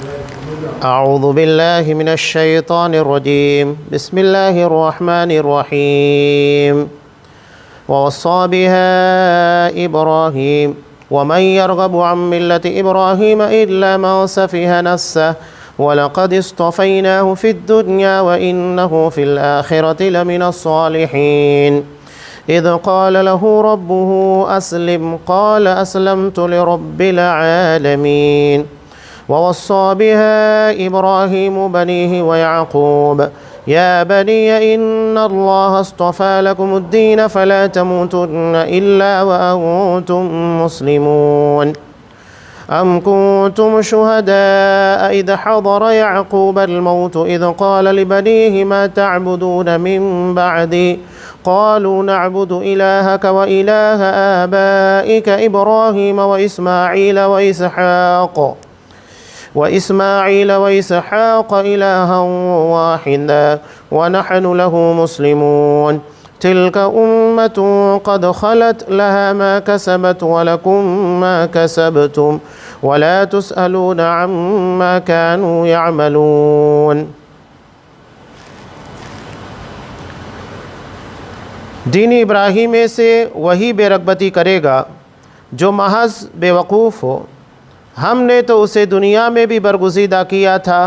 اعوذ باللہ من الشیطان الرجیم بسم اللہ الرحمن الرحیم ووصى بها إبراهيم ومن يرغب عن ملة إبراهيم إلا من سفه نفسه ولقد اصطفيناه في الدنيا وإنه في الآخرة لمن الصالحين إذ قال له ربه أسلم قال أسلمت لرب العالمين ووصى بها إبراهيم بنيه ويعقوب يا بني إن الله اصطفى لكم الدين فلا تموتن إلا وأنتم مسلمون أم كنتم شهداء إذ حضر يعقوب الموت إذ قال لبنيه ما تعبدون من بعدي قالوا نعبد إلهك وإله آبائك إبراهيم وإسماعيل وإسحاق إلها واحدا ونحن له مسلمون تلك أمة قد خلت لها ما كسبت ولكم ما كسبتم ولا تسألون عما كانوا يعملون۔ دین ابراہیم سے وہی بے رغبتی کرے گا جو محض بے وقوف ہو۔ ہم نے تو اسے دنیا میں بھی برگزیدہ کیا تھا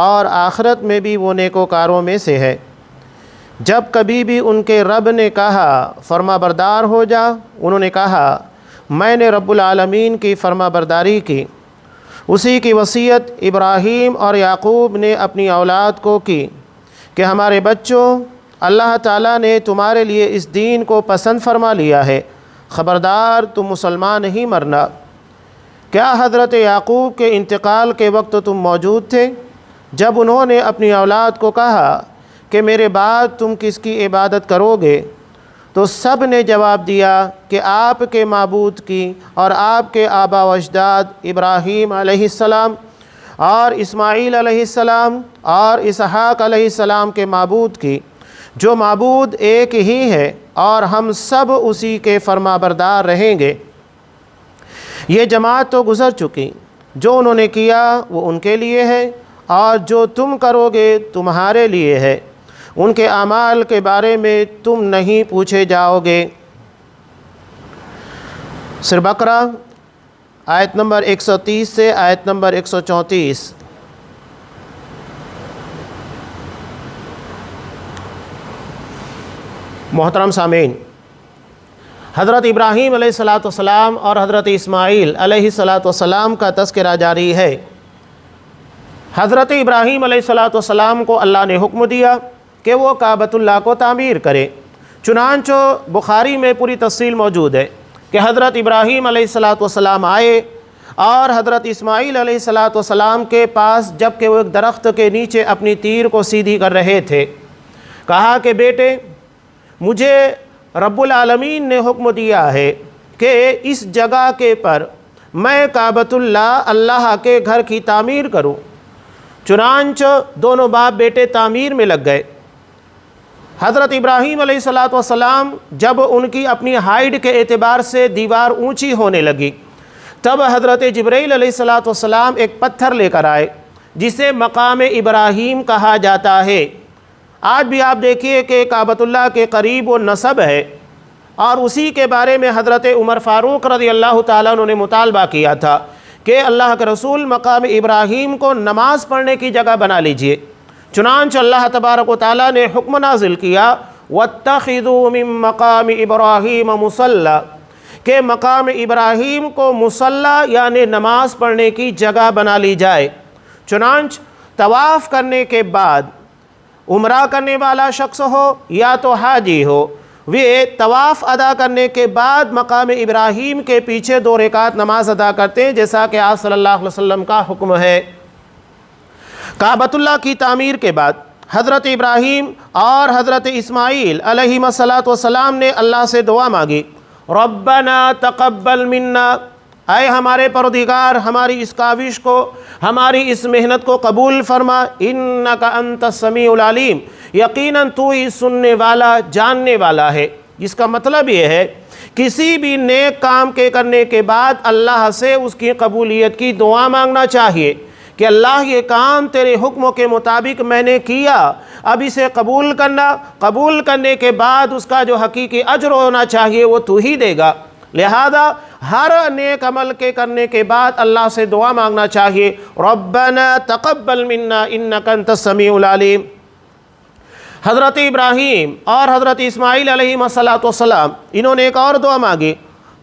اور آخرت میں بھی وہ نیکوکاروں میں سے ہے۔ جب کبھی بھی ان کے رب نے کہا فرما بردار ہو جا، انہوں نے کہا میں نے رب العالمین کی فرما برداری کی۔ اسی کی وصیت ابراہیم اور یعقوب نے اپنی اولاد کو کی کہ ہمارے بچوں، اللہ تعالیٰ نے تمہارے لیے اس دین کو پسند فرما لیا ہے، خبردار تم مسلمان نہیں مرنا۔ کیا حضرت یعقوب کے انتقال کے وقت تم موجود تھے جب انہوں نے اپنی اولاد کو کہا کہ میرے بعد تم کس کی عبادت کرو گے؟ تو سب نے جواب دیا کہ آپ کے معبود کی اور آپ کے آبا و اجداد ابراہیم علیہ السلام اور اسماعیل علیہ السلام اور اسحاق علیہ السلام کے معبود کی، جو معبود ایک ہی ہے اور ہم سب اسی کے فرما بردار رہیں گے۔ یہ جماعت تو گزر چکی، جو انہوں نے کیا وہ ان کے لیے ہے اور جو تم کرو گے تمہارے لیے ہے، ان کے اعمال کے بارے میں تم نہیں پوچھے جاؤ گے۔ سورہ بقرہ آیت نمبر 130 سے آیت نمبر 134۔ محترم سامعین، حضرت ابراہیم علیہ السلام اور حضرت اسماعیل علیہ السلام کا تذکرہ جاری ہے۔ حضرت ابراہیم علیہ السلام کو اللہ نے حکم دیا کہ وہ کعبۃ اللہ کو تعمیر کرے۔ چنانچہ بخاری میں پوری تفصیل موجود ہے کہ حضرت ابراہیم علیہ السلام آئے اور حضرت اسماعیل علیہ السلام کے پاس جب کہ وہ ایک درخت کے نیچے اپنی تیر کو سیدھی کر رہے تھے، کہا کہ بیٹے مجھے رب العالمین نے حکم دیا ہے کہ اس جگہ کے پر میں کعبۃ اللہ کے گھر کی تعمیر کروں۔ چنانچہ دونوں باپ بیٹے تعمیر میں لگ گئے۔ حضرت ابراہیم علیہ السلام جب ان کی اپنی ہائٹ کے اعتبار سے دیوار اونچی ہونے لگی، تب حضرت جبرائیل علیہ السلام ایک پتھر لے کر آئے جسے مقام ابراہیم کہا جاتا ہے۔ آج بھی آپ دیکھیے کہ کعبۃ اللہ کے قریب وہ نصب ہے، اور اسی کے بارے میں حضرت عمر فاروق رضی اللہ تعالیٰ عنہ نے مطالبہ کیا تھا کہ اللہ کے رسول مقام ابراہیم کو نماز پڑھنے کی جگہ بنا لیجئے۔ چنانچہ اللہ تبارک و تعالیٰ نے حکم نازل کیا وَاتَّخِذُوا مِن مَقَامِ إِبْرَاهِيمَ مُصَلَّى، کہ مقام ابراہیم کو مصلی یعنی نماز پڑھنے کی جگہ بنا لی جائے۔ چنانچہ طواف کرنے کے بعد عمرہ کرنے والا شخص ہو یا تو حاجی ہو، وہ طواف ادا کرنے کے بعد مقام ابراہیم کے پیچھے 2 رکعت نماز ادا کرتے ہیں، جیسا کہ آپ صلی اللہ علیہ وسلم کا حکم ہے۔ کعبۃ اللہ کی تعمیر کے بعد حضرت ابراہیم اور حضرت اسماعیل علیہ السلام نے اللہ سے دعا مانگی، ربنا تقبل منا، اے ہمارے پروردگار ہماری اس کاوش کو، ہماری اس محنت کو قبول فرما، انک انت السمیع العلیم، یقیناً تو ہی سننے والا جاننے والا ہے۔ جس کا مطلب یہ ہے کسی بھی نیک کام کے کرنے کے بعد اللہ سے اس کی قبولیت کی دعا مانگنا چاہیے، کہ اللہ یہ کام تیرے حکموں کے مطابق میں نے کیا، اب اسے قبول کرنا، قبول کرنے کے بعد اس کا جو حقیقی اجر ہونا چاہیے وہ تو ہی دے گا۔ لہذا ہر نیک عمل کے کرنے کے بعد اللہ سے دعا مانگنا چاہیے، ربنا تقبل منا انک انت السمیع العلیم۔ حضرت ابراہیم اور حضرت اسماعیل علیہ السلام انہوں نے ایک اور دعا مانگی،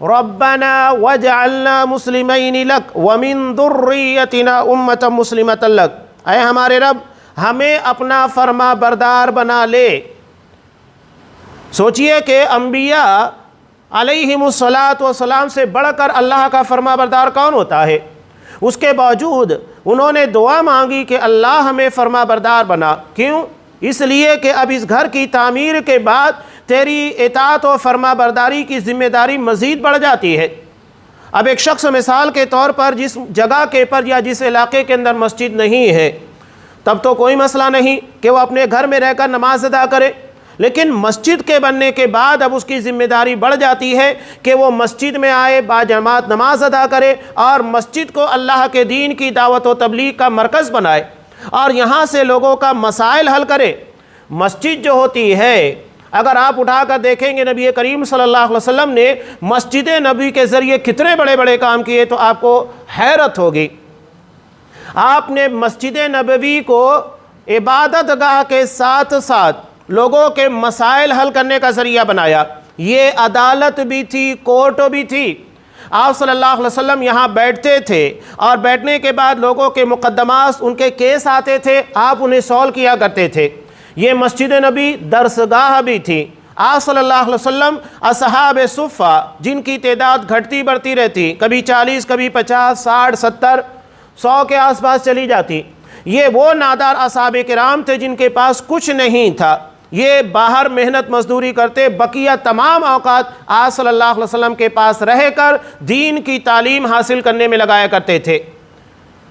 ربنا وجعلنا مسلمین لک ومن ذریتنا امة مسلمة لک، اے ہمارے رب ہمیں اپنا فرما بردار بنا لے۔ سوچئے کہ انبیاء علیہم السلام سے بڑھ کر اللہ کا فرما بردار کون ہوتا ہے؟ اس کے باوجود انہوں نے دعا مانگی کہ اللہ ہمیں فرما بردار بنا۔ کیوں؟ اس لیے کہ اب اس گھر کی تعمیر کے بعد تیری اطاعت و فرما برداری کی ذمہ داری مزید بڑھ جاتی ہے۔ اب ایک شخص مثال کے طور پر جس جگہ کے پر یا جس علاقے کے اندر مسجد نہیں ہے، تب تو کوئی مسئلہ نہیں کہ وہ اپنے گھر میں رہ کر نماز ادا کرے، لیکن مسجد کے بننے کے بعد اب اس کی ذمہ داری بڑھ جاتی ہے کہ وہ مسجد میں آئے، باجماعت نماز ادا کرے اور مسجد کو اللہ کے دین کی دعوت و تبلیغ کا مرکز بنائے اور یہاں سے لوگوں کا مسائل حل کرے۔ مسجد جو ہوتی ہے، اگر آپ اٹھا کر دیکھیں گے نبی کریم صلی اللہ علیہ وسلم نے مسجد نبی کے ذریعے کتنے بڑے بڑے کام کیے تو آپ کو حیرت ہوگی۔ آپ نے مسجد نبوی کو عبادت گاہ کے ساتھ ساتھ لوگوں کے مسائل حل کرنے کا ذریعہ بنایا۔ یہ عدالت بھی تھی، کورٹ بھی تھی۔ آپ صلی اللہ علیہ وسلم یہاں بیٹھتے تھے اور بیٹھنے کے بعد لوگوں کے مقدمات، ان کے کیس آتے تھے، آپ انہیں سولو کیا کرتے تھے۔ یہ مسجد نبی درسگاہ بھی تھی۔ آپ صلی اللہ علیہ وسلم اصحاب صفہ جن کی تعداد گھٹتی بڑھتی رہتی، کبھی 40، کبھی 50، 60، 70، 100 کے آس پاس چلی جاتی، یہ وہ نادار اصحاب کرام تھے جن کے پاس کچھ نہیں تھا۔ یہ باہر محنت مزدوری کرتے، بقیہ تمام اوقات آپ صلی اللہ علیہ وسلم کے پاس رہ کر دین کی تعلیم حاصل کرنے میں لگایا کرتے تھے۔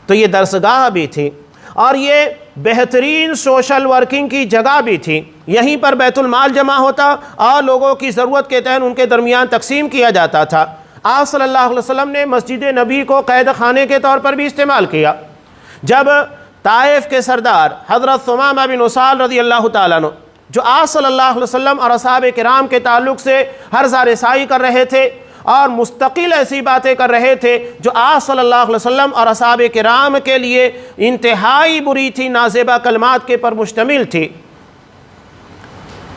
تو یہ درسگاہ بھی تھی اور یہ بہترین سوشل ورکنگ کی جگہ بھی تھی۔ یہیں پر بیت المال جمع ہوتا اور لوگوں کی ضرورت کے تحت ان کے درمیان تقسیم کیا جاتا تھا۔ آپ صلی اللہ علیہ وسلم نے مسجد نبی کو قید خانے کے طور پر بھی استعمال کیا۔ جب طائف کے سردار حضرت ثمامہ بن اسال رضی اللہ تعالیٰ عنہ، جو آپ صلی اللہ علیہ وسلم اور اصحاب کرام کے تعلق سے ہر رسائی کر رہے تھے اور مستقل ایسی باتیں کر رہے تھے جو آپ صلی اللہ علیہ وسلم اور اصحاب کرام کے لیے انتہائی بری تھی، نازیبہ کلمات کے پر مشتمل تھی،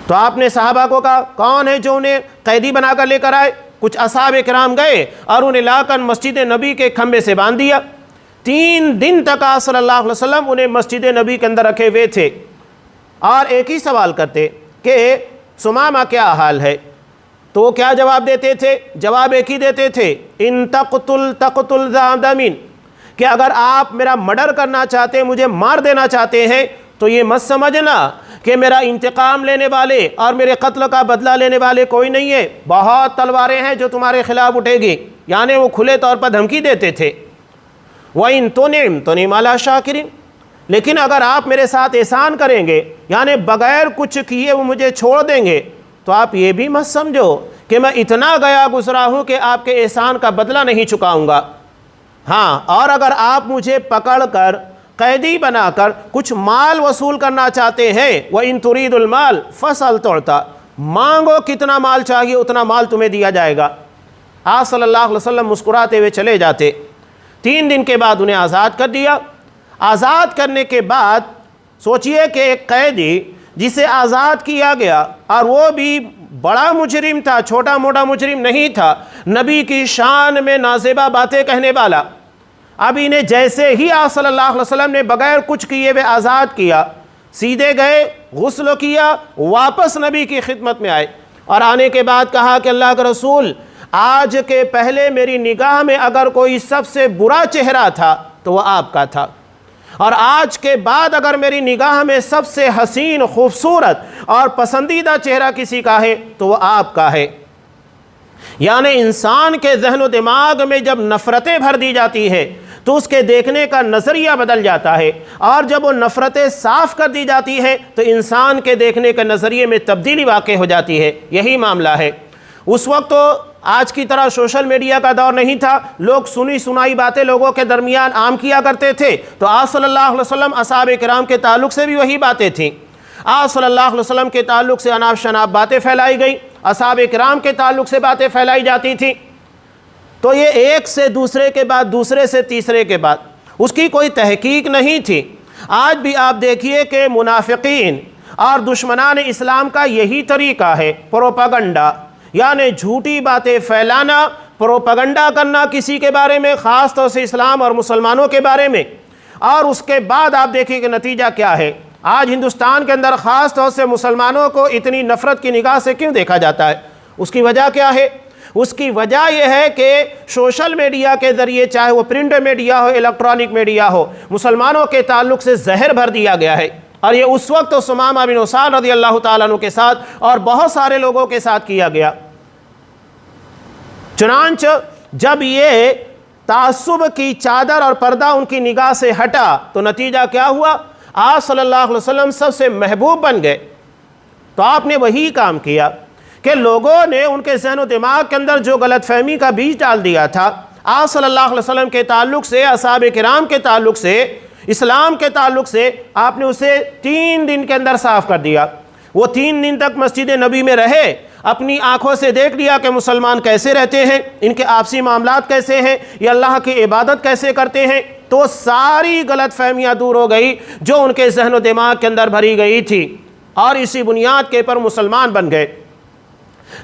تو آپ نے صحابہ کو کہا کون ہے جو انہیں قیدی بنا کر لے کر آئے؟ کچھ اصحاب کرام گئے اور انہیں لا کر مسجد نبی کے کھمبے سے باندھ دیا۔ 3 دن تک آپ صلی اللہ علیہ وسلم انہیں مسجد نبی کے اندر رکھے ہوئے تھے اور ایک ہی سوال کرتے کہ ثمامہ کیا حال ہے؟ تو وہ کیا جواب دیتے تھے؟ جواب ایک ہی دیتے تھے، ان تقتل ذا دمین، کہ اگر آپ میرا مرڈر کرنا چاہتے ہیں، مجھے مار دینا چاہتے ہیں، تو یہ مت سمجھنا کہ میرا انتقام لینے والے اور میرے قتل کا بدلہ لینے والے کوئی نہیں ہے، بہت تلواریں ہیں جو تمہارے خلاف اٹھے گی۔ یعنی وہ کھلے طور پر دھمکی دیتے تھے۔ وَإِن تُنِعْمْ تُنِعْمْ عَلَىٰ شَاكِرٍ، لیکن اگر آپ میرے ساتھ احسان کریں گے، یعنی بغیر کچھ کیے وہ مجھے چھوڑ دیں گے، تو آپ یہ بھی مت سمجھو کہ میں اتنا گیا گزرا ہوں کہ آپ کے احسان کا بدلہ نہیں چکاؤں گا۔ ہاں، اور اگر آپ مجھے پکڑ کر قیدی بنا کر کچھ مال وصول کرنا چاہتے ہیں، وَإِن تُرِيدُ الْمَالَ فَاسْأَلْ تُعْطَىٰ، مانگو کتنا مال چاہیے اتنا مال تمہیں دیا جائے گا۔ آپ صلی اللہ علیہ وسلم مسکراتے ہوئے چلے جاتے۔ 3 دن کے بعد انہیں آزاد کر دیا۔ آزاد کرنے کے بعد سوچئے کہ ایک قیدی جسے آزاد کیا گیا اور وہ بھی بڑا مجرم تھا، چھوٹا موٹا مجرم نہیں تھا، نبی کی شان میں نازیبہ باتیں کہنے والا، اب انہیں جیسے ہی آپ صلی اللہ علیہ وسلم نے بغیر کچھ کیے ہوئے آزاد کیا، سیدھے گئے، غسل کیا، واپس نبی کی خدمت میں آئے اور آنے کے بعد کہا کہ اللہ کا رسول، آج کے پہلے میری نگاہ میں اگر کوئی سب سے برا چہرہ تھا تو وہ آپ کا تھا، اور آج کے بعد اگر میری نگاہ میں سب سے حسین، خوبصورت اور پسندیدہ چہرہ کسی کا ہے تو وہ آپ کا ہے۔ یعنی انسان کے ذہن و دماغ میں جب نفرتیں بھر دی جاتی ہے تو اس کے دیکھنے کا نظریہ بدل جاتا ہے، اور جب وہ نفرتیں صاف کر دی جاتی ہے تو انسان کے دیکھنے کے نظریے میں تبدیلی واقع ہو جاتی ہے۔ یہی معاملہ ہے۔ اس وقت تو آج کی طرح سوشل میڈیا کا دور نہیں تھا، لوگ سنی سنائی باتیں لوگوں کے درمیان عام کیا کرتے تھے، تو آپ صلی اللہ علیہ وسلم اصحاب کرام کے تعلق سے بھی وہی باتیں تھیں۔ آپ صلی اللہ علیہ وسلم کے تعلق سے اناپ شناپ باتیں پھیلائی گئی، اصحاب کرام کے تعلق سے باتیں پھیلائی جاتی تھیں، تو یہ ایک سے دوسرے کے بعد، دوسرے سے تیسرے کے بعد، اس کی کوئی تحقیق نہیں تھی۔ آج بھی آپ دیکھیے کہ منافقین اور دشمنان اسلام کا یہی طریقہ ہے، پروپیگنڈا، یعنی جھوٹی باتیں پھیلانا، پروپیگنڈا کرنا کسی کے بارے میں، خاص طور سے اسلام اور مسلمانوں کے بارے میں، اور اس کے بعد آپ دیکھیے کہ نتیجہ کیا ہے۔ آج ہندوستان کے اندر خاص طور سے مسلمانوں کو اتنی نفرت کی نگاہ سے کیوں دیکھا جاتا ہے؟ اس کی وجہ کیا ہے؟ اس کی وجہ یہ ہے کہ سوشل میڈیا کے ذریعے، چاہے وہ پرنٹ میڈیا ہو، الیکٹرانک میڈیا ہو، مسلمانوں کے تعلق سے زہر بھر دیا گیا ہے، اور یہ اس وقت ثمامہ بن اسال رضی اللہ تعالیٰ عنہ کے ساتھ اور بہت سارے لوگوں کے ساتھ کیا گیا۔ چنانچہ جب یہ تعصب کی چادر اور پردہ ان کی نگاہ سے ہٹا تو نتیجہ کیا ہوا؟ آپ صلی اللہ علیہ وسلم سب سے محبوب بن گئے۔ تو آپ نے وہی کام کیا کہ لوگوں نے ان کے ذہن و دماغ کے اندر جو غلط فہمی کا بیج ڈال دیا تھا آپ صلی اللہ علیہ وسلم کے تعلق سے، اصحاب کرام کے تعلق سے، اسلام کے تعلق سے، آپ نے اسے 3 دن کے اندر صاف کر دیا۔ وہ 3 دن تک مسجد نبی میں رہے، اپنی آنکھوں سے دیکھ لیا کہ مسلمان کیسے رہتے ہیں، ان کے آپسی معاملات کیسے ہیں، یہ اللہ کی عبادت کیسے کرتے ہیں، تو ساری غلط فہمیاں دور ہو گئی جو ان کے ذہن و دماغ کے اندر بھری گئی تھی، اور اسی بنیاد کے پر مسلمان بن گئے۔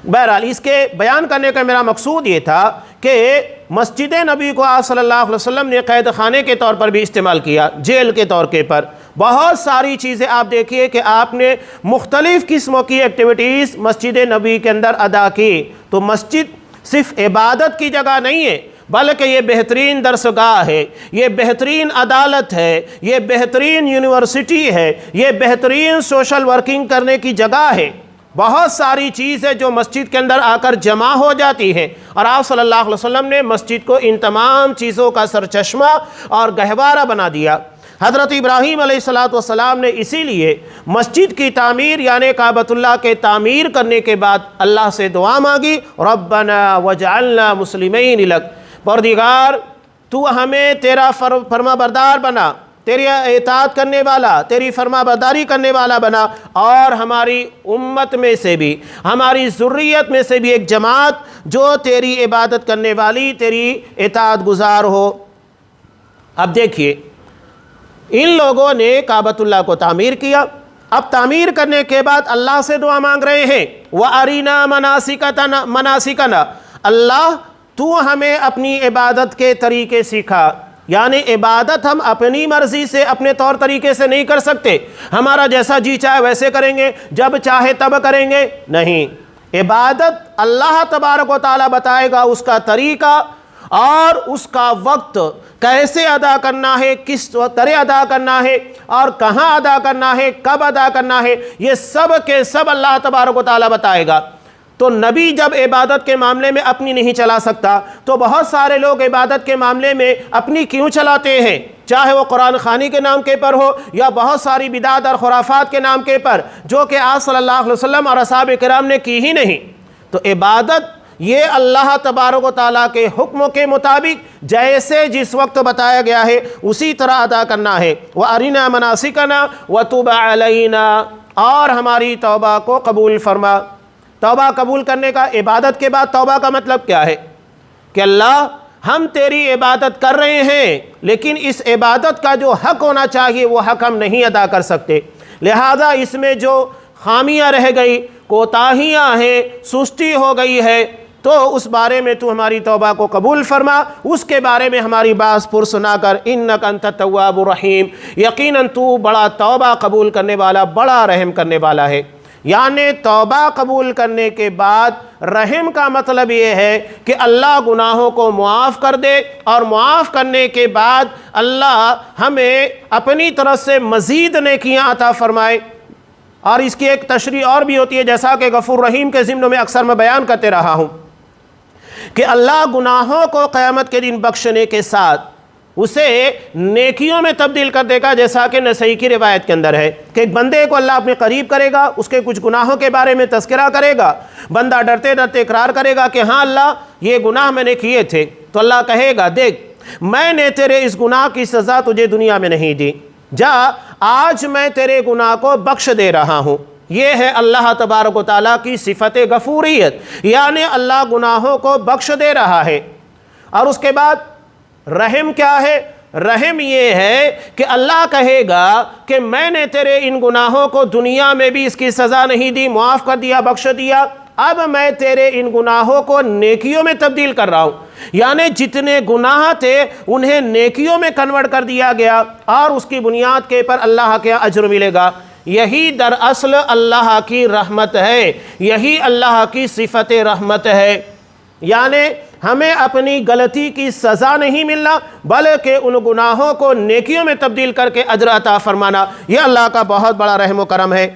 بہرحال اس کے بیان کرنے کا میرا مقصود یہ تھا کہ مسجد نبی کو آپ صلی اللہ علیہ وسلم نے قید خانے کے طور پر بھی استعمال کیا، جیل کے طور کے پر۔ بہت ساری چیزیں آپ دیکھیے کہ آپ نے مختلف قسموں کی ایکٹیویٹیز مسجد نبی کے اندر ادا کی۔ تو مسجد صرف عبادت کی جگہ نہیں ہے، بلکہ یہ بہترین درسگاہ ہے، یہ بہترین عدالت ہے، یہ بہترین یونیورسٹی ہے، یہ بہترین سوشل ورکنگ کرنے کی جگہ ہے۔ بہت ساری چیزیں جو مسجد کے اندر آ کر جمع ہو جاتی ہیں، اور آپ صلی اللہ علیہ وسلم نے مسجد کو ان تمام چیزوں کا سرچشمہ اور گہوارہ بنا دیا۔ حضرت ابراہیم علیہ السلام نے اسی لیے مسجد کی تعمیر یعنی کعبۃ اللہ کے تعمیر کرنے کے بعد اللہ سے دعا مانگی، ربنا وجعلنا مسلمین لک، پروردگار تو ہمیں تیرا فرما بردار بنا، تیری اطاعت کرنے والا، تیری فرما برداری کرنے والا بنا، اور ہماری امت میں سے بھی، ہماری ذریت میں سے بھی ایک جماعت جو تیری عبادت کرنے والی، تیری اطاعت گزار ہو۔ اب دیکھیے ان لوگوں نے کعبۃ اللہ کو تعمیر کیا، اب تعمیر کرنے کے بعد اللہ سے دعا مانگ رہے ہیں، وَأَرِنَا مَنَاسِكَنَا، اللہ تو ہمیں اپنی عبادت کے طریقے سکھا، یعنی عبادت ہم اپنی مرضی سے، اپنے طور طریقے سے نہیں کر سکتے، ہمارا جیسا جی چاہے ویسے کریں گے، جب چاہے تب کریں گے، نہیں، عبادت اللہ تبارک و تعالیٰ بتائے گا اس کا طریقہ اور اس کا وقت، کیسے ادا کرنا ہے، کس طرح ادا کرنا ہے، اور کہاں ادا کرنا ہے، کب ادا کرنا ہے، یہ سب کے سب اللہ تبارک و تعالیٰ بتائے گا۔ تو نبی جب عبادت کے معاملے میں اپنی نہیں چلا سکتا تو بہت سارے لوگ عبادت کے معاملے میں اپنی کیوں چلاتے ہیں، چاہے وہ قرآن خوانی کے نام کے پر ہو یا بہت ساری بدعت اور خرافات کے نام کے پر، جو کہ آپ صلی اللہ علیہ وسلم اور اصحاب کرام نے کی ہی نہیں۔ تو عبادت یہ اللہ تبارک و تعالیٰ کے حکموں کے مطابق جیسے جس وقت بتایا گیا ہے اسی طرح ادا کرنا ہے۔ وَأَرِنَا مَنَاسِكَنَا وَتُبْ عَلَيْنَا، اور ہماری توبہ کو قبول فرما۔ توبہ قبول کرنے کا، عبادت کے بعد توبہ کا مطلب کیا ہے؟ کہ اللہ ہم تیری عبادت کر رہے ہیں لیکن اس عبادت کا جو حق ہونا چاہیے وہ حق ہم نہیں ادا کر سکتے، لہذا اس میں جو خامیاں رہ گئی، کوتاہیاں ہیں، سستی ہو گئی ہے، تو اس بارے میں تو ہماری توبہ کو قبول فرما، اس کے بارے میں ہماری باز پر سنا کر، انک انت التواب الرحیم، یقیناً تو بڑا توبہ قبول کرنے والا، بڑا رحم کرنے والا ہے۔ یعنی توبہ قبول کرنے کے بعد رحم کا مطلب یہ ہے کہ اللہ گناہوں کو معاف کر دے، اور معاف کرنے کے بعد اللہ ہمیں اپنی طرف سے مزید نیکیاں عطا فرمائے۔ اور اس کی ایک تشریح اور بھی ہوتی ہے، جیسا کہ غفور رحیم کے ضمن میں اکثر میں بیان کرتے رہا ہوں، کہ اللہ گناہوں کو قیامت کے دن بخشنے کے ساتھ اسے نیکیوں میں تبدیل کر دے گا، جیسا کہ نسائی کی روایت کے اندر ہے کہ ایک بندے کو اللہ اپنے قریب کرے گا، اس کے کچھ گناہوں کے بارے میں تذکرہ کرے گا، بندہ ڈرتے ڈرتے اقرار کرے گا کہ ہاں اللہ یہ گناہ میں نے کیے تھے، تو اللہ کہے گا دیکھ میں نے تیرے اس گناہ کی سزا تجھے دنیا میں نہیں دی، جا آج میں تیرے گناہ کو بخش دے رہا ہوں۔ یہ ہے اللہ تبارک و تعالیٰ کی صفت غفوریت، یعنی اللہ گناہوں کو بخش دے رہا ہے۔ اور اس کے بعد رحم کیا ہے؟ رحم یہ ہے کہ اللہ کہے گا کہ میں نے تیرے ان گناہوں کو دنیا میں بھی اس کی سزا نہیں دی، معاف کر دیا، بخش دیا، اب میں تیرے ان گناہوں کو نیکیوں میں تبدیل کر رہا ہوں، یعنی جتنے گناہ تھے انہیں نیکیوں میں کنورٹ کر دیا گیا، اور اس کی بنیاد کے پر اللہ کے اجر ملے گا۔ یہی دراصل اللہ کی رحمت ہے، یہی اللہ کی صفت رحمت ہے، یعنی ہمیں اپنی غلطی کی سزا نہیں ملنا بلکہ ان گناہوں کو نیکیوں میں تبدیل کر کے اجر عطا فرمانا، یہ اللہ کا بہت بڑا رحم و کرم ہے۔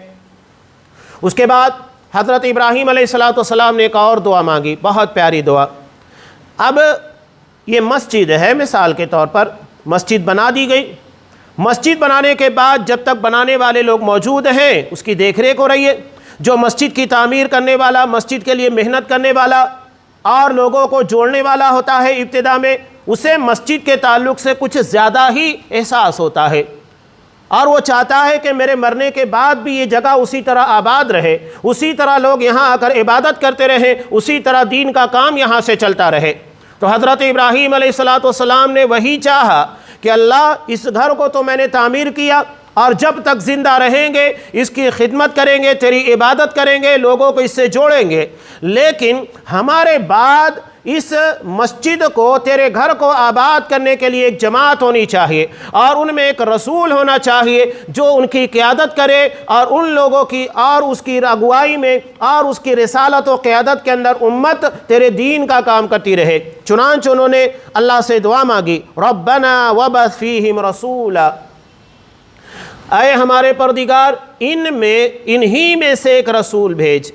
اس کے بعد حضرت ابراہیم علیہ السلام نے ایک اور دعا مانگی، بہت پیاری دعا۔ اب یہ مسجد ہے، مثال کے طور پر مسجد بنا دی گئی، مسجد بنانے کے بعد جب تک بنانے والے لوگ موجود ہیں اس کی دیکھ ریکھ ہو رہی ہے، جو مسجد کی تعمیر کرنے والا، مسجد کے لیے محنت کرنے والا اور لوگوں کو جوڑنے والا ہوتا ہے، ابتدا میں اسے مسجد کے تعلق سے کچھ زیادہ ہی احساس ہوتا ہے، اور وہ چاہتا ہے کہ میرے مرنے کے بعد بھی یہ جگہ اسی طرح آباد رہے، اسی طرح لوگ یہاں آ کر عبادت کرتے رہیں، اسی طرح دین کا کام یہاں سے چلتا رہے۔ تو حضرت ابراہیم علیہ السلام نے وہی چاہا کہ اللہ اس گھر کو تو میں نے تعمیر کیا، اور جب تک زندہ رہیں گے اس کی خدمت کریں گے، تیری عبادت کریں گے، لوگوں کو اس سے جوڑیں گے، لیکن ہمارے بعد اس مسجد کو، تیرے گھر کو آباد کرنے کے لیے ایک جماعت ہونی چاہیے، اور ان میں ایک رسول ہونا چاہیے جو ان کی قیادت کرے، اور ان لوگوں کی اور اس کی اگوائی میں اور اس کی رسالت و قیادت کے اندر امت تیرے دین کا کام کرتی رہے۔ چنانچہ انہوں نے اللہ سے دعا مانگی، ربنا وبعث فیہم رسولا، اے ہمارے پروردگار انہی میں سے ایک رسول بھیج۔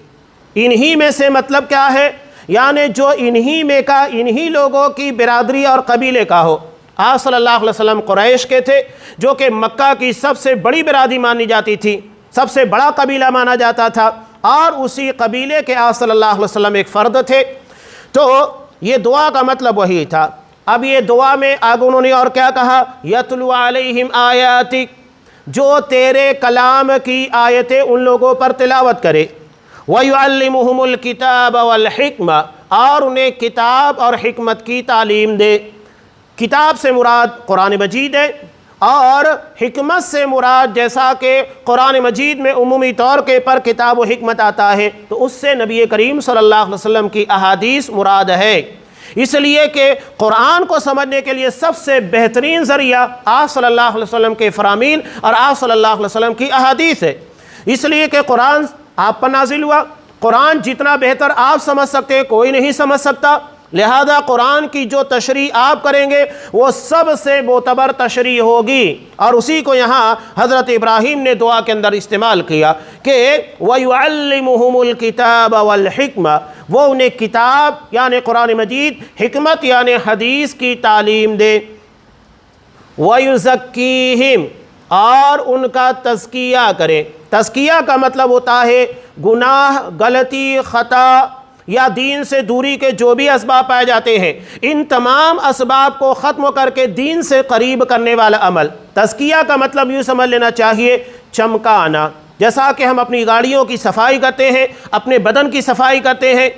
انہی میں سے مطلب کیا ہے؟ یعنی جو انہی میں کا، انہی لوگوں کی برادری اور قبیلے کا ہو۔ آپ صلی اللہ علیہ وسلم قریش کے تھے، جو کہ مکہ کی سب سے بڑی برادری مانی جاتی تھی، سب سے بڑا قبیلہ مانا جاتا تھا، اور اسی قبیلے کے آپ صلی اللہ علیہ وسلم ایک فرد تھے۔ تو یہ دعا کا مطلب وہی تھا۔ اب یہ دعا میں آگے انہوں نے اور کیا کہا؟ یتلو علیہم آیاتک، جو تیرے کلام کی آیتیں ان لوگوں پر تلاوت کرے، وَيُعَلِّمُهُمُ الْكِتَابَ وَالْحِكْمَةَ، اور انہیں کتاب اور حکمت کی تعلیم دے۔ کتاب سے مراد قرآن مجید ہے، اور حکمت سے مراد جیسا کہ قرآن مجید میں عمومی طور کے پر کتاب و حکمت آتا ہے، تو اس سے نبی کریم صلی اللہ علیہ وسلم کی احادیث مراد ہے، اس لیے کہ قرآن کو سمجھنے کے لیے سب سے بہترین ذریعہ آپ صلی اللہ علیہ وسلم کے فرامین اور آپ صلی اللہ علیہ وسلم کی احادیث ہے، اس لیے کہ قرآن آپ پر نازل ہوا، قرآن جتنا بہتر آپ سمجھ سکتے کوئی نہیں سمجھ سکتا، لہذا قرآن کی جو تشریح آپ کریں گے وہ سب سے معتبر تشریح ہوگی، اور اسی کو یہاں حضرت ابراہیم نے دعا کے اندر استعمال کیا کہ وَيُعَلِّمُهُمُ الْكِتَابَ وَالْحِكْمَةَ، وہ انہیں کتاب یعنی قرآن مجید، حکمت یعنی حدیث کی تعلیم دے، وَيُزَكِّيهِمْ، اور ان کا تزکیہ کرے۔ تزکیہ کا مطلب ہوتا ہے گناہ، غلطی، خطا یا دین سے دوری کے جو بھی اسباب پائے جاتے ہیں، ان تمام اسباب کو ختم کر کے دین سے قریب کرنے والا عمل۔ تزکیہ کا مطلب یوں سمجھ لینا چاہیے چمکانا، جیسا کہ ہم اپنی گاڑیوں کی صفائی کرتے ہیں، اپنے بدن کی صفائی کرتے ہیں،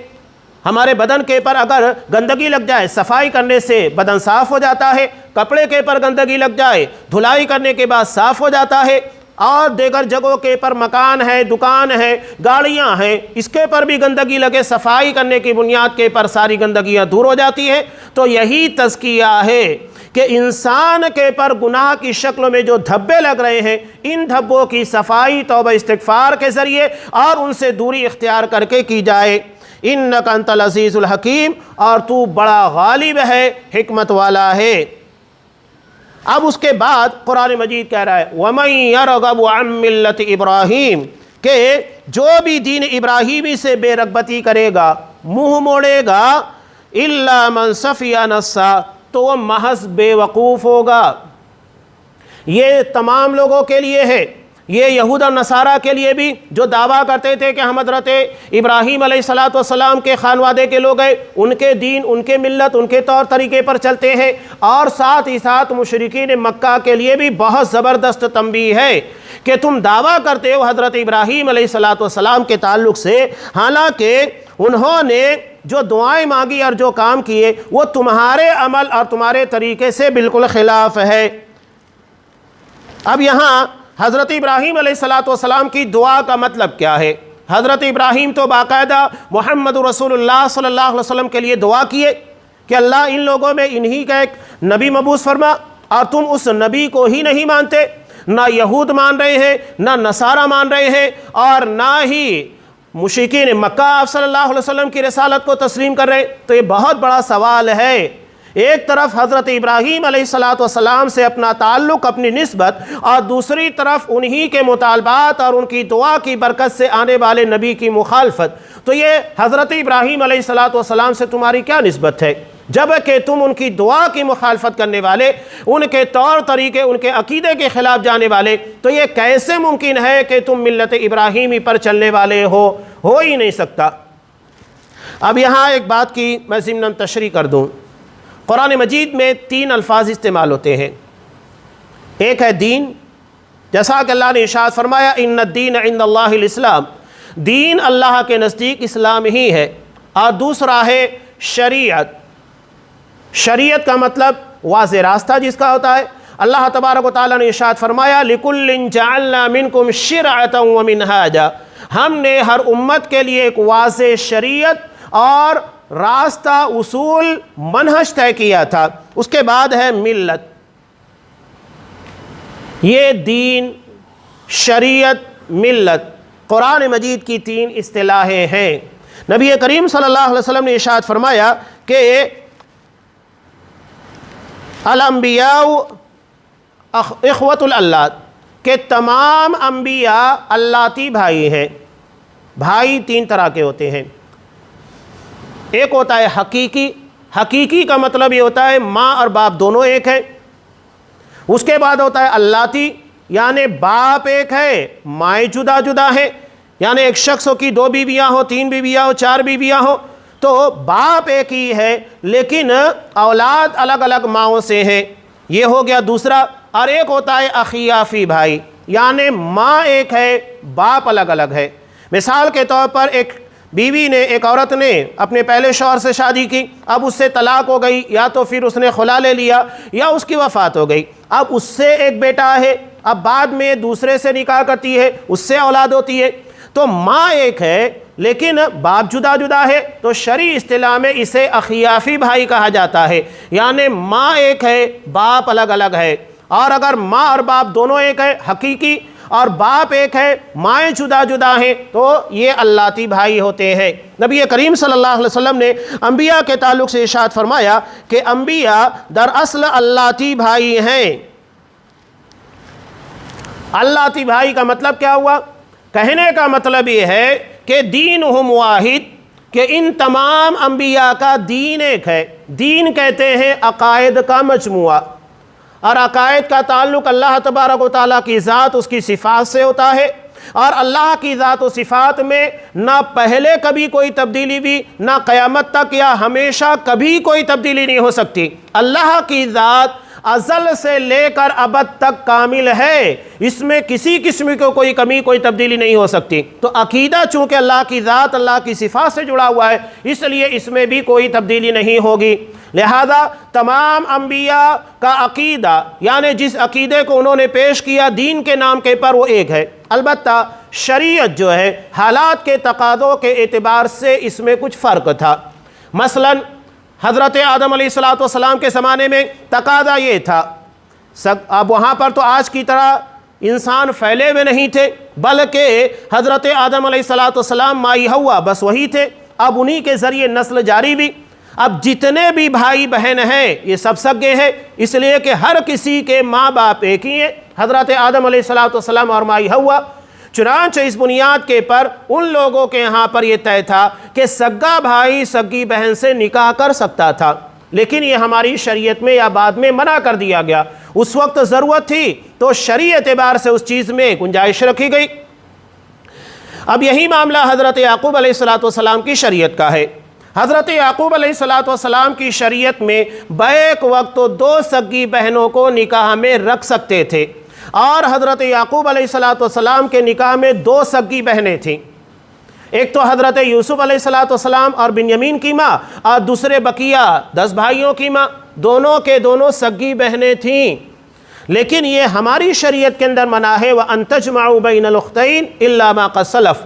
ہمارے بدن کے پر اگر گندگی لگ جائے صفائی کرنے سے بدن صاف ہو جاتا ہے، کپڑے کے پر گندگی لگ جائے دھلائی کرنے کے بعد صاف ہو جاتا ہے، اور دیگر جگہوں کے پر مکان ہے، دکان ہے، گاڑیاں ہیں، اس کے پر بھی گندگی لگے صفائی کرنے کی بنیاد کے پر ساری گندگیاں دور ہو جاتی ہیں۔ تو یہی تزکیہ ہے کہ انسان کے پر گناہ کی شکل میں جو دھبے لگ رہے ہیں، ان دھبوں کی صفائی توبہ استغفار کے ذریعے اور ان سے دوری اختیار کر کے کی جائے۔ انک انت العزیز الحکیم، اور تو بڑا غالب ہے، حکمت والا ہے۔ اب اس کے بعد قرآن مجید کہہ رہا ہے وَمَن يَرْغَبُ عَن مِّلَّةِ ابراہیم، کہ جو بھی دین ابراہیمی سے بے رغبتی کرے گا، منہ موڑے گا، إِلَّا مَن صَفِيَ نَفْسَهُ، تو وہ محض بیوقوف ہوگا۔ یہ تمام لوگوں کے لیے ہے، یہ یہود اور نصارہ کے لیے بھی جو دعویٰ کرتے تھے کہ ہم حضرت ابراہیم علیہ السلام کے خانوادے کے لوگ ہیں، ان کے دین، ان کے ملت، ان کے طور طریقے پر چلتے ہیں، اور ساتھ ہی ساتھ مشرکین مکہ کے لیے بھی بہت زبردست تنبیہ ہے کہ تم دعویٰ کرتے ہو حضرت ابراہیم علیہ السلام کے تعلق سے، حالانکہ انہوں نے جو دعائیں مانگی اور جو کام کیے وہ تمہارے عمل اور تمہارے طریقے سے بالکل خلاف ہے۔ اب یہاں حضرت ابراہیم علیہ السلام کی دعا کا مطلب کیا ہے؟ حضرت ابراہیم تو باقاعدہ محمد رسول اللہ صلی اللہ علیہ وسلم کے لیے دعا کیے کہ اللہ ان لوگوں میں انہی کا ایک نبی مبعوث فرما، اور تم اس نبی کو ہی نہیں مانتے، نہ یہود مان رہے ہیں، نہ نصارہ مان رہے ہیں، اور نہ ہی مشرکین مکہ آپ صلی اللہ علیہ وسلم کی رسالت کو تسلیم کر رہے ہیں۔ تو یہ بہت بڑا سوال ہے۔ ایک طرف حضرت ابراہیم علیہ السلام سے اپنا تعلق، اپنی نسبت، اور دوسری طرف انہی کے مطالبات اور ان کی دعا کی برکت سے آنے والے نبی کی مخالفت۔ تو یہ حضرت ابراہیم علیہ السلام سے تمہاری کیا نسبت ہے جب کہ تم ان کی دعا کی مخالفت کرنے والے، ان کے طور طریقے، ان کے عقیدے کے خلاف جانے والے؟ تو یہ کیسے ممکن ہے کہ تم ملت ابراہیمی پر چلنے والے ہو ہی نہیں سکتا۔ اب یہاں ایک بات کی میں ضمناً تشریح کر دوں۔ قرآن مجید میں 3 الفاظ استعمال ہوتے ہیں۔ ایک ہے دین، جیسا کہ اللہ نے ارشاد فرمایا ان الدین عند اللہ الاسلام، دین اللہ کے نزدیک اسلام ہی ہے۔ اور دوسرا ہے شریعت۔ شریعت کا مطلب واضح راستہ جس کا ہوتا ہے۔ اللہ تبارک و تعالیٰ نے ارشاد فرمایا لِكُلٍّ جَعَلْنَا مِنْكُمْ شِرْعَةً وَمِنْهَاجًا، ہم نے ہر امت کے لیے ایک واضح شریعت اور راستہ، اصول، منہج طے کیا تھا۔ اس کے بعد ہے ملت۔ یہ دین، شریعت، ملت قرآن مجید کی 3 اصطلاحیں ہیں۔ نبی کریم صلی اللہ علیہ وسلم نے ارشاد فرمایا کہ الانبیاء اخوۃ الالات، کہ تمام انبیاء اللاتی بھائی ہیں۔ بھائی 3 طرح کے ہوتے ہیں۔ ایک ہوتا ہے حقیقی۔ حقیقی کا مطلب یہ ہوتا ہے ماں اور باپ دونوں ایک ہیں۔ اس کے بعد ہوتا ہے اللاتی، یعنی باپ ایک ہے، مائیں جدا جدا ہیں، یعنی ایک شخص کی 2 بیویاں ہو، 3 بیویاں ہو، 4 بیویاں ہو، تو باپ ایک ہی ہے لیکن اولاد الگ الگ ماؤں سے ہیں۔ یہ ہو گیا دوسرا۔ اور ایک ہوتا ہے اخیافی بھائی، یعنی ماں ایک ہے، باپ الگ الگ ہے۔ مثال کے طور پر ایک بیوی نے، ایک عورت نے اپنے پہلے شوہر سے شادی کی، اب اس سے طلاق ہو گئی، یا تو پھر اس نے خلا لے لیا، یا اس کی وفات ہو گئی۔ اب اس سے ایک بیٹا ہے، اب بعد میں دوسرے سے نکاح کرتی ہے، اس سے اولاد ہوتی ہے۔ تو ماں ایک ہے لیکن باپ جدا جدا ہے، تو شرعی اصطلاح میں اسے اخیافی بھائی کہا جاتا ہے، یعنی ماں ایک ہے، باپ الگ الگ ہے۔ اور اگر ماں اور باپ دونوں ایک ہے، حقیقی، اور باپ ایک ہے، مائیں جدا جدا ہیں، تو یہ اللاتی بھائی ہوتے ہیں۔ نبی کریم صلی اللہ علیہ وسلم نے انبیاء کے تعلق سے ارشاد فرمایا کہ انبیاء دراصل اللاتی بھائی ہیں۔ اللاتی بھائی کا مطلب کیا ہوا؟ کہنے کا مطلب یہ ہے کہ دینہم واحد، کہ ان تمام انبیاء کا دین ایک ہے۔ دین کہتے ہیں عقائد کا مجموعہ، اور عقائد کا تعلق اللہ تبارک و تعالیٰ کی ذات، اس کی صفات سے ہوتا ہے۔ اور اللہ کی ذات و صفات میں نہ پہلے کبھی کوئی تبدیلی بھی، نہ قیامت تک یا ہمیشہ کبھی کوئی تبدیلی نہیں ہو سکتی۔ اللہ کی ذات ازل سے لے کر ابد تک کامل ہے، اس میں کسی قسم کی کوئی کمی، کوئی تبدیلی نہیں ہو سکتی۔ تو عقیدہ چونکہ اللہ کی ذات، اللہ کی صفات سے جڑا ہوا ہے، اس لیے اس میں بھی کوئی تبدیلی نہیں ہوگی۔ لہذا تمام انبیاء کا عقیدہ، یعنی جس عقیدے کو انہوں نے پیش کیا دین کے نام کے پر، وہ ایک ہے۔ البتہ شریعت جو ہے حالات کے تقاضوں کے اعتبار سے اس میں کچھ فرق تھا۔ مثلاً حضرت آدم علیہ السلام کے زمانے میں تقاضا یہ تھا، اب وہاں پر تو آج کی طرح انسان پھیلے ہوئے نہیں تھے، بلکہ حضرت آدم علیہ السلام مائی ہوا بس وہی تھے۔ اب انہی کے ذریعے نسل جاری بھی۔ اب جتنے بھی بھائی بہن ہیں یہ سب سگے ہیں، اس لیے کہ ہر کسی کے ماں باپ ایک ہی ہیں، حضرت آدم علیہ السلام اور مائی ہوا۔ چنانچہ اس بنیاد کے پر ان لوگوں کے یہاں پر یہ طے تھا کہ سگا بھائی سگی بہن سے نکاح کر سکتا تھا، لیکن یہ ہماری شریعت میں یا بعد میں منع کر دیا گیا. اس وقت ضرورت تھی تو شرعی اعتبار سے اس چیز میں گنجائش رکھی گئی. اب یہی معاملہ حضرت یعقوب علیہ السلام کی شریعت کا ہے. حضرت یعقوب علیہ السلام کی شریعت میں بیک وقت تو 2 سگی بہنوں کو نکاح میں رکھ سکتے تھے، اور حضرت یعقوب علیہ السلام کے نکاح میں 2 سگی بہنیں تھیں. ایک تو حضرت یوسف علیہ السلام اور بنیامین کی ماں، اور دوسرے بقیہ 10 بھائیوں کی ماں، دونوں کے دونوں سگی بہنیں تھیں. لیکن یہ ہماری شریعت کے اندر منع ہے وَأَن تَجْمَعُوا بَيْنَ الْأُخْتَيْنِ إِلَّا مَا قَدْ سَلَفَ.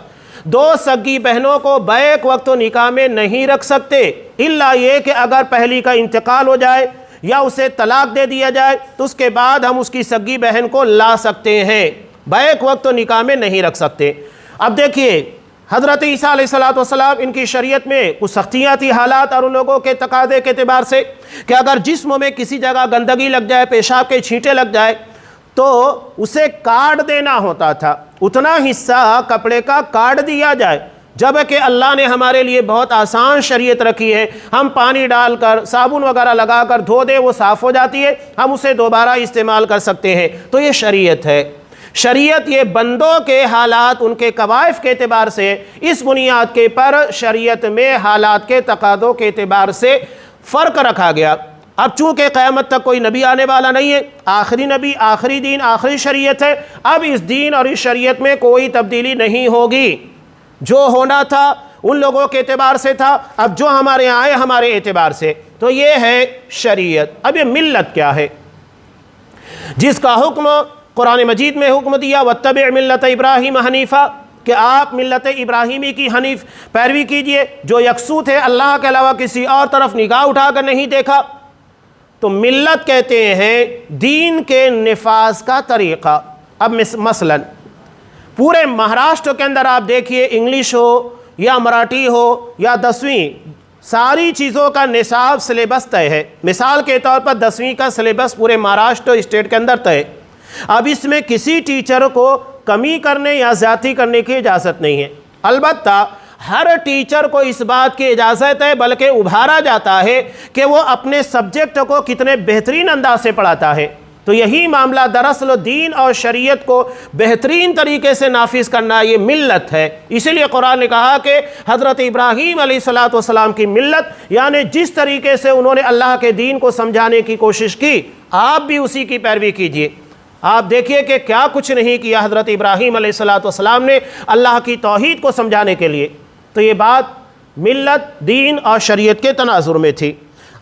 2 سگی بہنوں کو بیک وقت و نکاح میں نہیں رکھ سکتے، الا یہ کہ اگر پہلی کا انتقال ہو جائے یا اسے طلاق دے دیا جائے تو اس کے بعد ہم اس کی سگی بہن کو لا سکتے ہیں. بیک وقت و نکاح میں نہیں رکھ سکتے. اب دیکھیے حضرت عیسیٰ علیہ السلام ان کی شریعت میں کچھ سختیاں تھی حالات اور ان لوگوں کے تقاضے کے اعتبار سے کہ اگر جسم میں کسی جگہ گندگی لگ جائے، پیشاب کے چھینٹے لگ جائے تو اسے کاٹ دینا ہوتا تھا، اتنا حصہ کپڑے کا کاٹ دیا جائے. جبکہ اللہ نے ہمارے لیے بہت آسان شریعت رکھی ہے، ہم پانی ڈال کر صابن وغیرہ لگا کر دھو دیں وہ صاف ہو جاتی ہے، ہم اسے دوبارہ استعمال کر سکتے ہیں. تو یہ شریعت ہے. شریعت یہ بندوں کے حالات ان کے کوائف کے اعتبار سے اس بنیاد کے پر شریعت میں حالات کے تقاضوں کے اعتبار سے فرق رکھا گیا. اب چونکہ قیامت تک کوئی نبی آنے والا نہیں ہے، آخری نبی، آخری دین، آخری شریعت ہے، اب اس دین اور اس شریعت میں کوئی تبدیلی نہیں ہوگی. جو ہونا تھا ان لوگوں کے اعتبار سے تھا، اب جو ہمارے یہاں آئے ہمارے اعتبار سے. تو یہ ہے شریعت. اب یہ ملت کیا ہے جس کا حکم قرآن مجید میں حکم دیا وَاتَّبِعْ مِلَّةَ إِبْرَاهِيمَ حَنِيفًا، کہ آپ ملت ابراہیمی کی حنیف پیروی کیجئے، جو یکسو تھے، اللہ کے علاوہ کسی اور طرف نگاہ اٹھا کر نہیں دیکھا. تو ملت کہتے ہیں دین کے نفاذ کا طریقہ. اب مثلا پورے مہاراشٹر کے اندر آپ دیکھیے، انگلش ہو یا مراٹھی ہو یا 10ویں، ساری چیزوں کا نصاب سلیبس طے ہے. مثال کے طور پر 10ویں کا سلیبس پورے مہاراشٹر اسٹیٹ کے اندر طے. اب اس میں کسی ٹیچر کو کمی کرنے یا زیادتی کرنے کی اجازت نہیں ہے. البتہ ہر ٹیچر کو اس بات کی اجازت ہے، بلکہ ابھارا جاتا ہے کہ وہ اپنے سبجیکٹ کو کتنے بہترین انداز سے پڑھاتا ہے. تو یہی معاملہ دراصل دین اور شریعت کو بہترین طریقے سے نافذ کرنا یہ ملت ہے. اسی لیے قرآن نے کہا کہ حضرت ابراہیم علیہ السلام کی ملت، یعنی جس طریقے سے انہوں نے اللہ کے دین کو سمجھانے کی کوشش کی، آپ بھی اسی کی پیروی کیجیے. آپ دیکھیے کہ کیا کچھ نہیں کیا حضرت ابراہیم علیہ السلام نے اللہ کی توحید کو سمجھانے کے لیے. تو یہ بات ملت، دین اور شریعت کے تناظر میں تھی.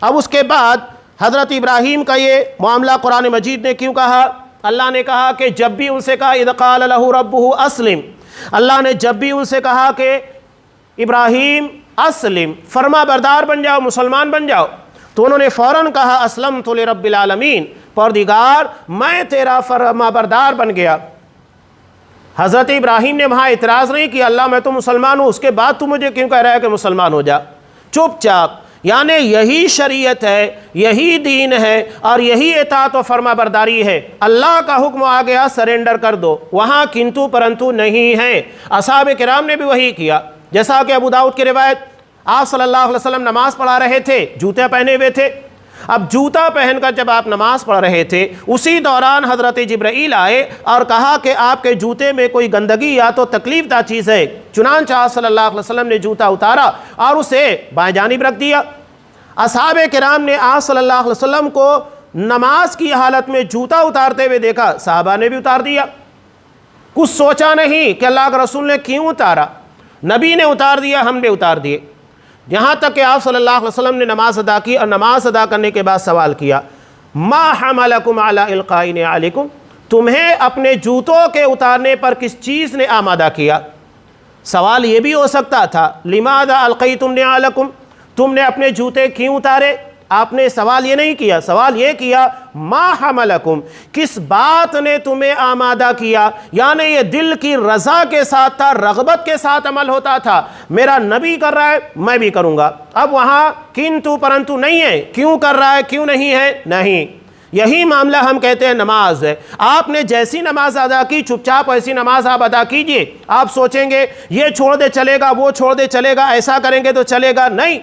اب اس کے بعد حضرت ابراہیم کا یہ معاملہ قرآن مجید نے کیوں کہا؟ اللہ نے کہا کہ جب بھی ان سے کہا اذ قال لہ ربہ اسلم، اللہ نے جب بھی ان سے کہا کہ ابراہیم اسلم، فرما بردار بن جاؤ، مسلمان بن جاؤ، تو انہوں نے فوراً کہا اسلمت لرب العالمین، پروردگار میں تیرا فرما بردار بن گیا. حضرت ابراہیم نے وہاں اعتراض نہیں کیا اللہ میں تو مسلمان ہوں، اس کے بعد تو مجھے کیوں کہہ رہا ہے کہ مسلمان ہو جا؟ چپ چاپ. یعنی یہی شریعت ہے، یہی دین ہے اور یہی اطاعت و فرما برداری ہے. اللہ کا حکم آ گیا سرنڈر کر دو، وہاں کنتو پرنتو نہیں ہے. اصحاب کرام نے بھی وہی کیا. جیسا کہ ابو داؤد کی روایت، آپ صلی اللہ علیہ وسلم نماز پڑھا رہے تھے، جوتے پہنے ہوئے تھے. اب جوتا پہن کر جب آپ نماز پڑھ رہے تھے، اسی دوران حضرت جبرائیل آئے اور کہا کہ آپ کے جوتے میں کوئی گندگی یا تو تکلیف دہ چیز ہے. چنانچہ آپ صلی اللہ علیہ وسلم نے جوتا اتارا اور اسے بائیں جانب رکھ دیا. اصحاب کرام نے آپ صلی اللہ علیہ وسلم کو نماز کی حالت میں جوتا اتارتے ہوئے دیکھا، صحابہ نے بھی اتار دیا. کچھ سوچا نہیں کہ اللہ کے رسول نے کیوں اتارا، نبی نے اتار دیا، ہم نے اتار دیے. یہاں تک کہ آپ صلی اللہ علیہ وسلم نے نماز ادا کی اور نماز ادا کرنے کے بعد سوال کیا ما حملکم علی القاء نعالکم، تمہیں اپنے جوتوں کے اتارنے پر کس چیز نے آمادہ کیا؟ سوال یہ بھی ہو سکتا تھا لماذا القیتم نعالکم، تم نے اپنے جوتے کیوں اتارے؟ آپ نے سوال یہ نہیں کیا، سوال یہ کیا ما حملکم، کس بات نے تمہیں آمادہ کیا؟ یعنی یہ دل کی رضا کے ساتھ تھا، رغبت کے ساتھ عمل ہوتا تھا. میرا نبی کر رہا ہے میں بھی کروں گا. اب وہاں کنتو پرنتو نہیں ہے، کیوں کر رہا ہے کیوں نہیں ہے، نہیں. یہی معاملہ ہم کہتے ہیں نماز ہے. آپ نے جیسی نماز ادا کی چپ چاپ ایسی نماز آپ ادا کیجئے. آپ سوچیں گے یہ چھوڑ دے چلے گا، وہ چھوڑ دے چلے گا، ایسا کریں گے تو چلے گا، نہیں.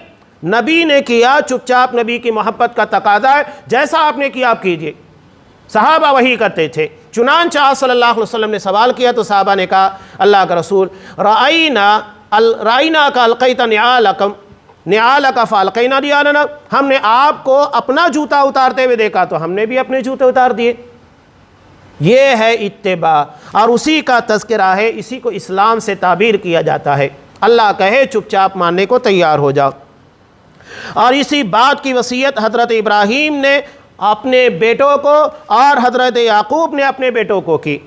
نبی نے کیا چپ چاپ، نبی کی محبت کا تقاضا ہے، جیسا آپ نے کیا آپ کیجئے۔ صحابہ وہی کرتے تھے۔ چنانچہ آپ صلی اللہ علیہ وسلم نے سوال کیا تو صحابہ نے کہا اللہ کا رسول رائنا کا القیت نعالک فالقینا نعالنا، ہم نے آپ کو اپنا جوتا اتارتے ہوئے دیکھا تو ہم نے بھی اپنے جوتے اتار دیے۔ یہ ہے اتباع، اور اسی کا تذکرہ ہے، اسی کو اسلام سے تعبیر کیا جاتا ہے۔ اللہ کہے چپ چاپ ماننے کو تیار ہو جاؤ۔ اور اسی بات کی وصیت حضرت ابراہیم نے اپنے بیٹوں کو اور حضرت یعقوب نے اپنے بیٹوں کو کی۔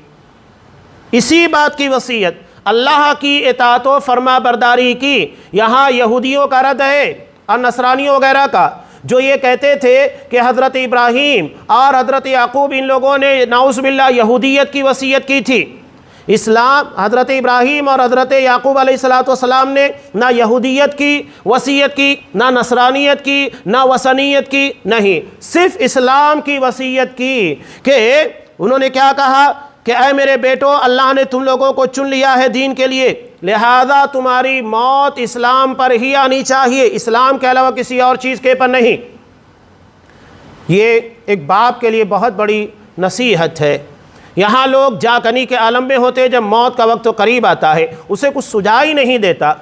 اسی بات کی وصیت اللہ کی اطاعت و فرما برداری کی۔ یہاں یہودیوں کا رد ہے اور نصرانیوں وغیرہ کا، جو یہ کہتے تھے کہ حضرت ابراہیم اور حضرت یعقوب ان لوگوں نے نعوذ باللہ یہودیت کی وصیت کی تھی۔ اسلام، حضرت ابراہیم اور حضرت یعقوب علیہ السلام نے نہ یہودیت کی وصیت کی، نہ نصرانیت کی، نہ وثنیت کی، نہیں، صرف اسلام کی وصیت کی۔ کہ انہوں نے کیا کہا کہ اے میرے بیٹو، اللہ نے تم لوگوں کو چن لیا ہے دین کے لیے، لہذا تمہاری موت اسلام پر ہی آنی چاہیے، اسلام کے علاوہ کسی اور چیز کے پر نہیں۔ یہ ایک باپ کے لیے بہت بڑی نصیحت ہے۔ یہاں لوگ جاکنی کے عالم میں ہوتے، جب موت کا وقت تو قریب آتا ہے اسے کچھ سجا ہی نہیں دیتا۔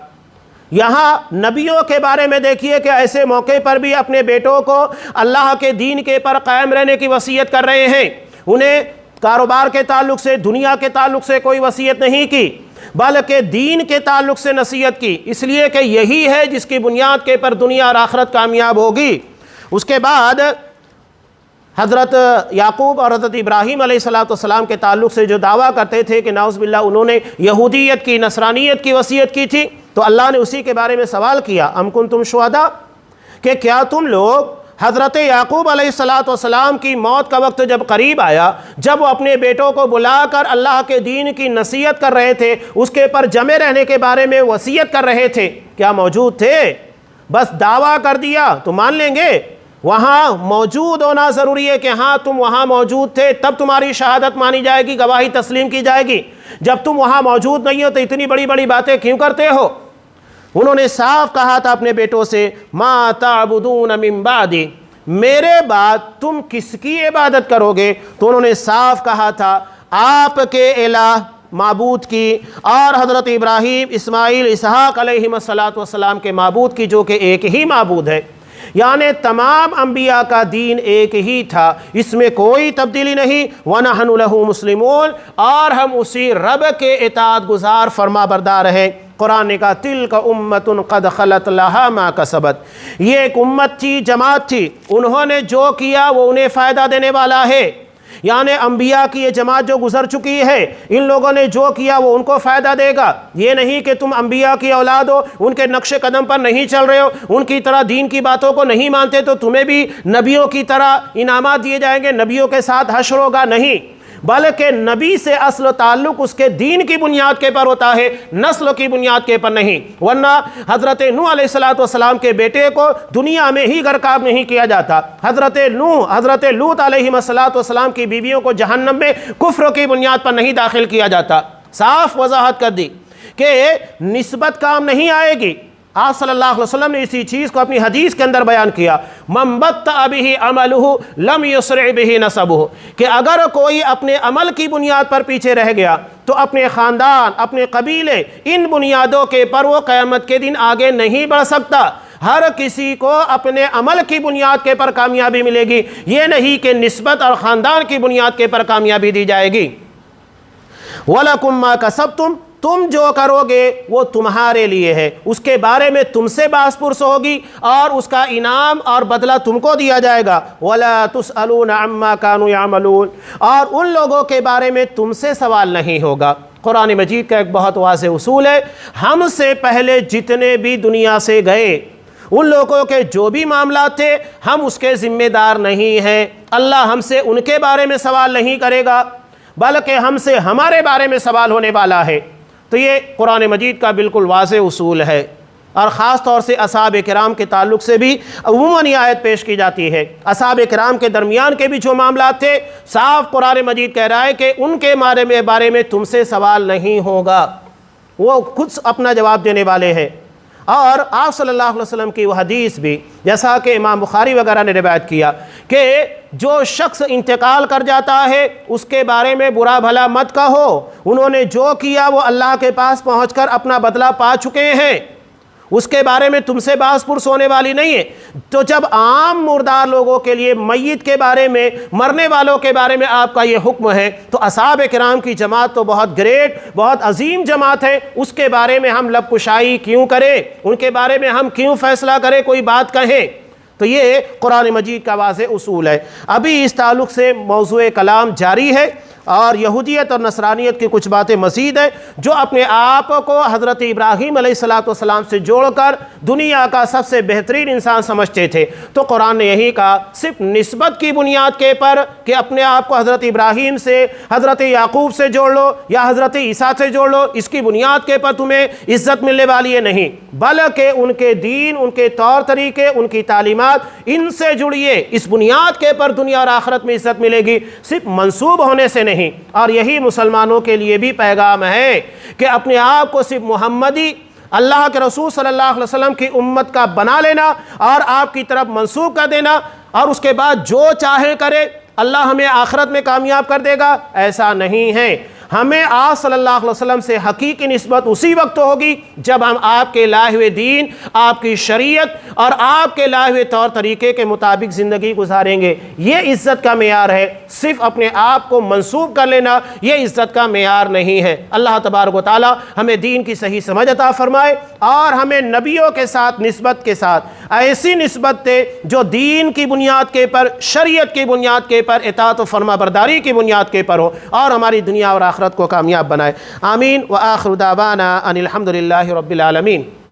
یہاں نبیوں کے بارے میں دیکھیے کہ ایسے موقع پر بھی اپنے بیٹوں کو اللہ کے دین کے پر قائم رہنے کی وصیت کر رہے ہیں۔ انہیں کاروبار کے تعلق سے، دنیا کے تعلق سے کوئی وصیت نہیں کی، بلکہ دین کے تعلق سے نصیحت کی، اس لیے کہ یہی ہے جس کی بنیاد کے پر دنیا اور آخرت کامیاب ہوگی۔ اس کے بعد حضرت یعقوب اور حضرت ابراہیم علیہ السلام کے تعلق سے جو دعویٰ کرتے تھے کہ نعوذ باللہ انہوں نے یہودیت کی، نصرانیت کی وصیت کی تھی، تو اللہ نے اسی کے بارے میں سوال کیا ام کنتم شہداء، کہ کیا تم لوگ حضرت یعقوب علیہ السلام کی موت کا وقت جب قریب آیا، جب وہ اپنے بیٹوں کو بلا کر اللہ کے دین کی نصیحت کر رہے تھے، اس کے پر جمع رہنے کے بارے میں وصیت کر رہے تھے، کیا موجود تھے؟ بس دعویٰ کر دیا تو مان لیں گے؟ وہاں موجود ہونا ضروری ہے کہ ہاں تم وہاں موجود تھے، تب تمہاری شہادت مانی جائے گی، گواہی تسلیم کی جائے گی۔ جب تم وہاں موجود نہیں ہو تو اتنی بڑی بڑی باتیں کیوں کرتے ہو؟ انہوں نے صاف کہا تھا اپنے بیٹوں سے ما تعبدون من بعدی، میرے بعد تم کس کی عبادت کرو گے؟ تو انہوں نے صاف کہا تھا آپ کے الہ معبود کی، اور حضرت ابراہیم، اسماعیل، اسحاق علیہ السلام کے معبود کی، جو کہ ایک ہی معبود ہے۔ یعنی تمام انبیاء کا دین ایک ہی تھا، اس میں کوئی تبدیلی نہیں۔ وَنَحْنُ لَهُ مُسْلِمُونَ، اور ہم اسی رب کے اطاعت گزار فرما بردار ہیں۔ قرآن نے کہا تِلْكَ أُمَّةٌ قَدْ خَلَتْ لَهَا مَا كَسَبَتْ، یہ ایک امت تھی، جماعت تھی، انہوں نے جو کیا وہ انہیں فائدہ دینے والا ہے۔ یعنی انبیاء کی یہ جماعت جو گزر چکی ہے، ان لوگوں نے جو کیا وہ ان کو فائدہ دے گا۔ یہ نہیں کہ تم انبیاء کی اولاد ہو، ان کے نقش قدم پر نہیں چل رہے ہو، ان کی طرح دین کی باتوں کو نہیں مانتے تو تمہیں بھی نبیوں کی طرح انعامات دیے جائیں گے، نبیوں کے ساتھ حشر ہوگا، نہیں، بلکہ نبی سے اصل و تعلق اس کے دین کی بنیاد کے پر ہوتا ہے، نسل کی بنیاد کے پر نہیں۔ ورنہ حضرت نوح علیہ السلام کے بیٹے کو دنیا میں ہی غرقاب نہیں کیا جاتا، حضرت لوط علیہ السلام کی بیویوں کو جہنم میں کفر کی بنیاد پر نہیں داخل کیا جاتا۔ صاف وضاحت کر دی کہ نسبت کام نہیں آئے گی۔ آپ صلی اللہ علیہ وسلم نے اسی چیز کو اپنی حدیث کے اندر بیان کیا، من بطأ بہ عملہ لم یسرع بہ نسبہ، کہ اگر کوئی اپنے عمل کی بنیاد پر پیچھے رہ گیا تو اپنے خاندان، اپنے قبیلے، ان بنیادوں کے پر وہ قیامت کے دن آگے نہیں بڑھ سکتا۔ ہر کسی کو اپنے عمل کی بنیاد کے پر کامیابی ملے گی، یہ نہیں کہ نسبت اور خاندان کی بنیاد کے پر کامیابی دی جائے گی۔ وَلَكُمْ مَا كَسَبْتُمْ، تم جو کرو گے وہ تمہارے لیے ہے، اس کے بارے میں تم سے باس پرس ہوگی اور اس کا انعام اور بدلہ تم کو دیا جائے گا۔ وَلَا تُسْأَلُونَ عَمَّا كَانُوا يَعْمَلُونَ، اور ان لوگوں کے بارے میں تم سے سوال نہیں ہوگا۔ قرآن مجید کا ایک بہت واضح اصول ہے، ہم سے پہلے جتنے بھی دنیا سے گئے ان لوگوں کے جو بھی معاملات تھے ہم اس کے ذمہ دار نہیں ہیں۔ اللہ ہم سے ان کے بارے میں سوال نہیں کرے گا، بلکہ ہم سے ہمارے بارے میں سوال ہونے والا ہے۔ تو یہ قرآن مجید کا بالکل واضح اصول ہے، اور خاص طور سے اصحاب کرام کے تعلق سے بھی عموماً یہ آیت پیش کی جاتی ہے۔ اصحاب کرام کے درمیان کے بھی جو معاملات تھے، صاف قرآن مجید کہہ رہا ہے کہ ان کے بارے میں تم سے سوال نہیں ہوگا، وہ خود اپنا جواب دینے والے ہیں۔ اور آپ صلی اللہ علیہ وسلم کی وہ حدیث بھی جیسا کہ امام بخاری وغیرہ نے روایت کیا کہ جو شخص انتقال کر جاتا ہے اس کے بارے میں برا بھلا مت کہو، انہوں نے جو کیا وہ اللہ کے پاس پہنچ کر اپنا بدلہ پا چکے ہیں، اس کے بارے میں تم سے باس پرس ہونے والی نہیں ہے۔ تو جب عام مردار لوگوں کے لیے، میت کے بارے میں، مرنے والوں کے بارے میں آپ کا یہ حکم ہے، تو اصحاب کرام کی جماعت تو بہت گریٹ، بہت عظیم جماعت ہے، اس کے بارے میں ہم لب کشائی کیوں کریں، ان کے بارے میں ہم کیوں فیصلہ کریں، کوئی بات کہیں؟ تو یہ قرآن مجید کا واضح اصول ہے۔ ابھی اس تعلق سے موضوع کلام جاری ہے، اور یہودیت اور نصرانیت کی کچھ باتیں مزید ہیں جو اپنے آپ کو حضرت ابراہیم علیہ السلام سے جوڑ کر دنیا کا سب سے بہترین انسان سمجھتے تھے۔ تو قرآن نے یہی کہا صرف نسبت کی بنیاد کے پر کہ اپنے آپ کو حضرت ابراہیم سے، حضرت یعقوب سے جوڑ لو یا حضرت عیسیٰ سے جوڑ لو، اس کی بنیاد کے پر تمہیں عزت ملنے والی ہے، نہیں، بلکہ ان کے دین، ان کے طور طریقے، ان کی تعلیمات، ان سے جڑیے، اس بنیاد کے پر دنیا اور آخرت میں عزت ملے گی، صرف منسوب ہونے سے نہیں۔ اور یہی مسلمانوں کے لیے بھی پیغام ہے کہ اپنے آپ کو صرف محمدی، اللہ کے رسول صلی اللہ علیہ وسلم کی امت کا بنا لینا اور آپ کی طرف منسوب کر دینا، اور اس کے بعد جو چاہے کرے، اللہ ہمیں آخرت میں کامیاب کر دے گا، ایسا نہیں ہے۔ ہمیں آپ صلی اللہ علیہ وسلم سے حقیقی نسبت اسی وقت ہوگی جب ہم آپ کے لائے ہوئے دین، آپ کی شریعت اور آپ کے لائے ہوئے طور طریقے کے مطابق زندگی گزاریں گے۔ یہ عزت کا معیار ہے، صرف اپنے آپ کو منسوب کر لینا یہ عزت کا معیار نہیں ہے۔ اللہ تبارک و تعالی ہمیں دین کی صحیح سمجھ عطا فرمائے، اور ہمیں نبیوں کے ساتھ نسبت کے ساتھ ایسی نسبت دے جو دین کی بنیاد کے پر، شریعت کی بنیاد کے پر، اطاعت و فرما برداری کی بنیاد کے پر ہو، اور ہماری دنیا اور آخرت کو کامیاب بنائے۔ آمین۔ وآخر دعوانا ان الحمد للہ رب العالمین۔